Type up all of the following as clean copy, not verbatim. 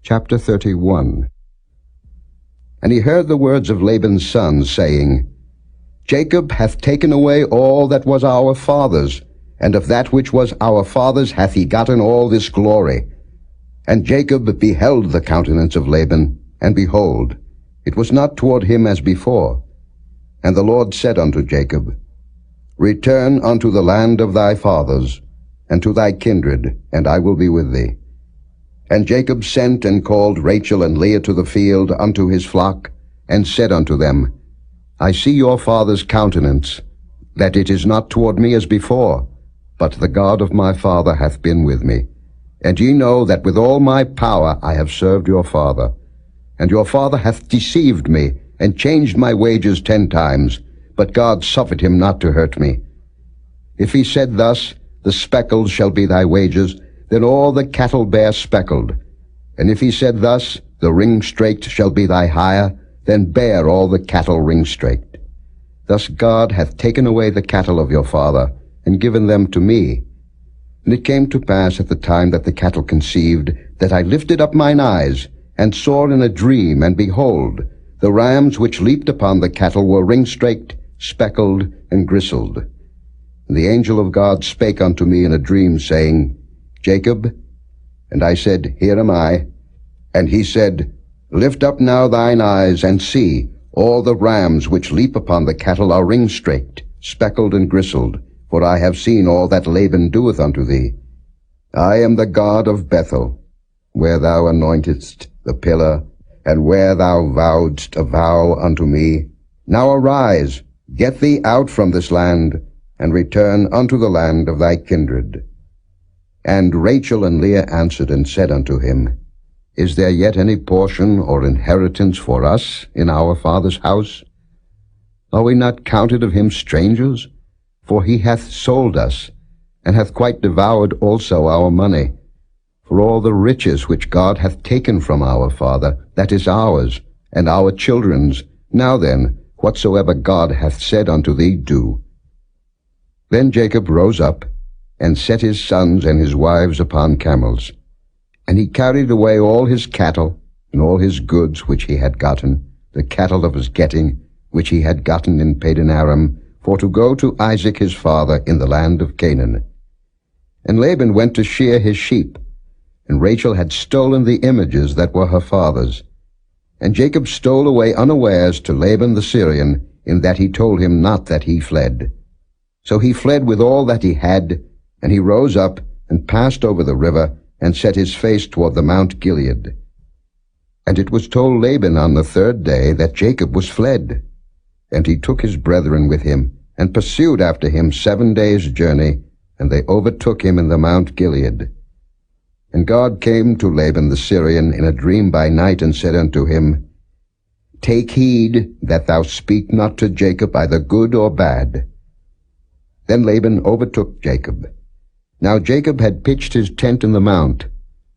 Chapter 31. And he heard the words of Laban's sons, saying, Jacob hath taken away all that was our father's, and of that which was our father's hath he gotten all this glory. And Jacob beheld the countenance of Laban, and behold, it was not toward him as before. And the Lord said unto Jacob, Return unto the land of thy fathers, and to thy kindred, and I will be with thee. And Jacob sent and called Rachel and Leah to the field unto his flock, and said unto them, I see your father's countenance, that it is not toward me as before, but the God of my father hath been with me. And ye know that with all my power I have served your father. And your father hath deceived me, and changed my wages 10 times, but God suffered him not to hurt me. If he said thus, The speckled shall be thy wages, then all the cattle bear speckled. And if he said thus, The ring-straked shall be thy hire, then bear all the cattle ring-straked. Thus God hath taken away the cattle of your father, and given them to me. And it came to pass at the time that the cattle conceived, that I lifted up mine eyes, and saw in a dream, and behold, the rams which leaped upon the cattle were ring-straked, speckled, and gristled. And the angel of God spake unto me in a dream, saying, Jacob. And I said, Here am I. And he said, Lift up now thine eyes, and see, all the rams which leap upon the cattle are ring-straked, speckled, and gristled, for I have seen all that Laban doeth unto thee. I am the God of Bethel, where thou anointedst the pillar, and where thou vowedst a vow unto me. Now arise, get thee out from this land, and return unto the land of thy kindred. And Rachel and Leah answered and said unto him, Is there yet any portion or inheritance for us in our father's house? Are we not counted of him strangers? For he hath sold us, and hath quite devoured also our money. For all the riches which God hath taken from our father, that is ours, and our children's. Now then, whatsoever God hath said unto thee, do. Then Jacob rose up, and set his sons and his wives upon camels. And he carried away all his cattle, and all his goods which he had gotten, the cattle of his getting, which he had gotten in Padan-aram, for to go to Isaac his father in the land of Canaan. And Laban went to shear his sheep, and Rachel had stolen the images that were her father's. And Jacob stole away unawares to Laban the Syrian, in that he told him not that he fled. So he fled with all that he had, and he rose up, and passed over the river, and set his face toward the Mount Gilead. And it was told Laban on the 3rd day that Jacob was fled. And he took his brethren with him, and pursued after him 7 days' journey, and they overtook him in the Mount Gilead. And God came to Laban the Syrian in a dream by night, and said unto him, Take heed that thou speak not to Jacob either good or bad. Then Laban overtook Jacob. Now Jacob had pitched his tent in the mount,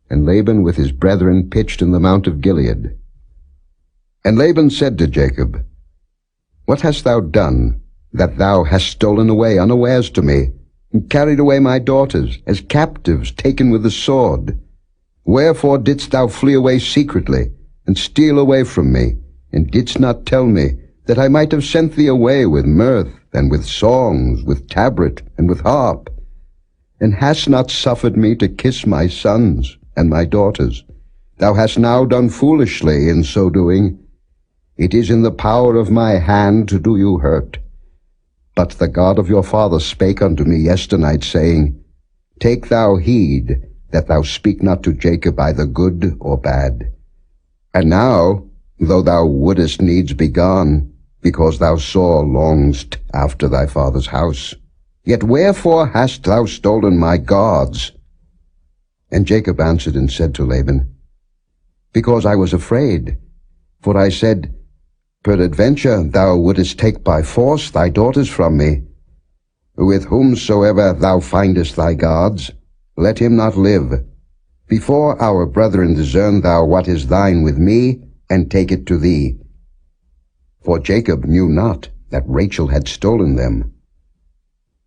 and Laban with his brethren pitched in the Mount of Gilead. And Laban said to Jacob, What hast thou done, that thou hast stolen away unawares to me, and carried away my daughters, as captives taken with the sword? Wherefore didst thou flee away secretly, and steal away from me, and didst not tell me, that I might have sent thee away with mirth, and with songs, with tabret, and with harp? And hast not suffered me to kiss my sons and my daughters? Thou hast now done foolishly in so doing. It is in the power of my hand to do you hurt. But the God of your father spake unto me yesternight, saying, Take thou heed that thou speak not to Jacob either good or bad. And now, though thou wouldest needs be gone, because thou sore longest after thy father's house, yet wherefore hast thou stolen my gods? And Jacob answered and said to Laban, Because I was afraid, for I said, Peradventure thou wouldest take by force thy daughters from me. With whomsoever thou findest thy gods, let him not live. Before our brethren discern thou what is thine with me, and take it to thee. For Jacob knew not that Rachel had stolen them.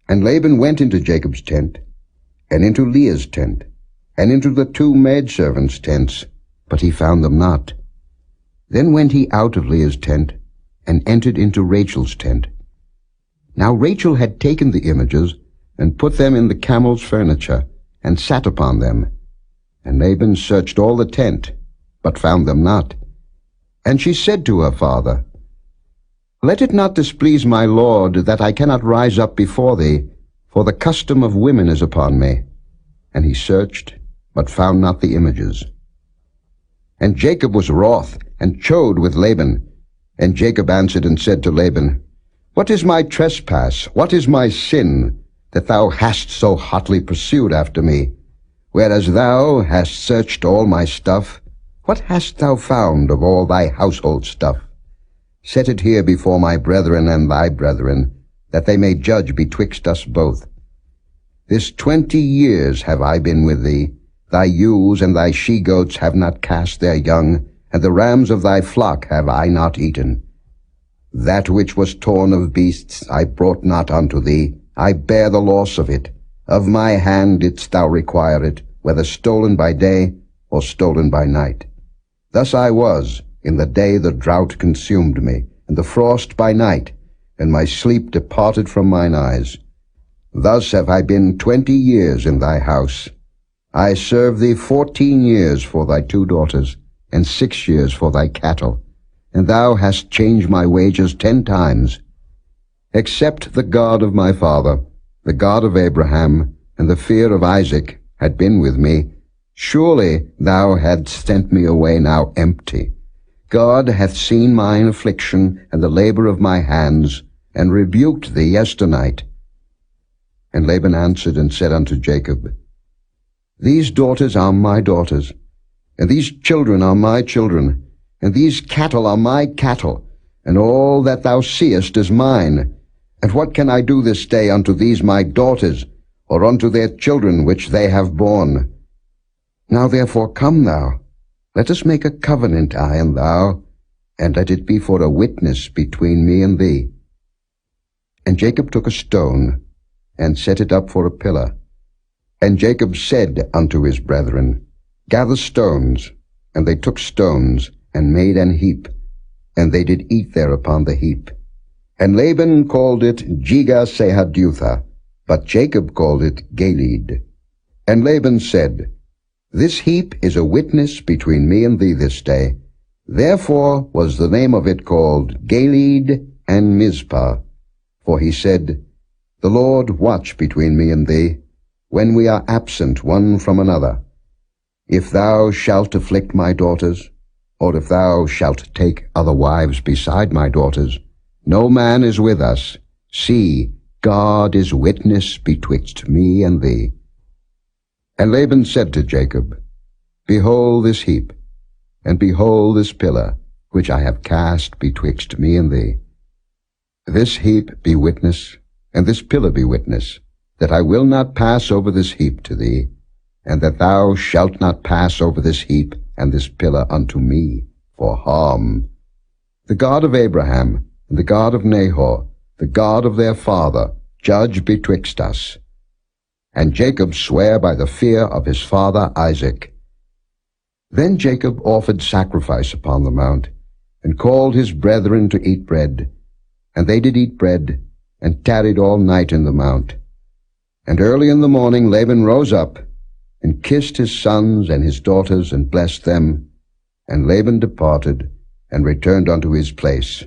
And Laban went into Jacob's tent, and into Leah's tent, and into the 2 maidservants' tents, but he found them not. Then went he out of Leah's tent, and entered into Rachel's tent. Now Rachel had taken the images, and put them in the camel's furniture, and sat upon them. And Laban searched all the tent, but found them not. And she said to her father, Let it not displease my lord, that I cannot rise up before thee, for the custom of women is upon me. And he searched, but found not the images. And Jacob was wroth, and chode with Laban. And Jacob answered and said to Laban, What is my trespass? What is my sin, that thou hast so hotly pursued after me? Whereas thou hast searched all my stuff, what hast thou found of all thy household stuff? Set it here before my brethren and thy brethren, that they may judge betwixt us both. This 20 years have I been with thee. Thy ewes and thy she-goats have not cast their young, and the rams of thy flock have I not eaten. That which was torn of beasts I brought not unto thee. I bear the loss of it. Of my hand didst thou require it, whether stolen by day or stolen by night. Thus I was in the day the drought consumed me, and the frost by night, and my sleep departed from mine eyes. Thus have I been 20 years in thy house. I served thee 14 years for thy 2 daughters, and 6 years for thy cattle, and thou hast changed my wages 10 times. Except the God of my father, the God of Abraham, and the fear of Isaac had been with me, surely thou hadst sent me away now empty. God hath seen mine affliction and the labor of my hands, and rebuked thee yesternight. And Laban answered and said unto Jacob, These daughters are my daughters, and these children are my children, and these cattle are my cattle, and all that thou seest is mine. And what can I do this day unto these my daughters, or unto their children which they have borne? Now therefore come thou, let us make a covenant, I and thou, and let it be for a witness between me and thee. And Jacob took a stone, and set it up for a pillar. And Jacob said unto his brethren, Gather stones. And they took stones, and made an heap, and they did eat there upon the heap. And Laban called it Jegar-sahadutha, but Jacob called it Galeed. And Laban said, This heap is a witness between me and thee this day. Therefore was the name of it called Galeed and Mizpah. For he said, The Lord watch between me and thee, when we are absent one from another. If thou shalt afflict my daughters, or if thou shalt take other wives beside my daughters, no man is with us. See, God is witness betwixt me and thee. And Laban said to Jacob, Behold this heap, and behold this pillar, which I have cast betwixt me and thee. This heap be witness, and this pillar be witness, that I will not pass over this heap to thee, and that thou shalt not pass over this heap and this pillar unto me for harm. The God of Abraham, and the God of Nahor, the God of their father, judge betwixt us. And Jacob sware by the fear of his father Isaac. Then Jacob offered sacrifice upon the mount, and called his brethren to eat bread. And they did eat bread, and tarried all night in the mount. And early in the morning Laban rose up, and kissed his sons and his daughters, and blessed them. And Laban departed, and returned unto his place.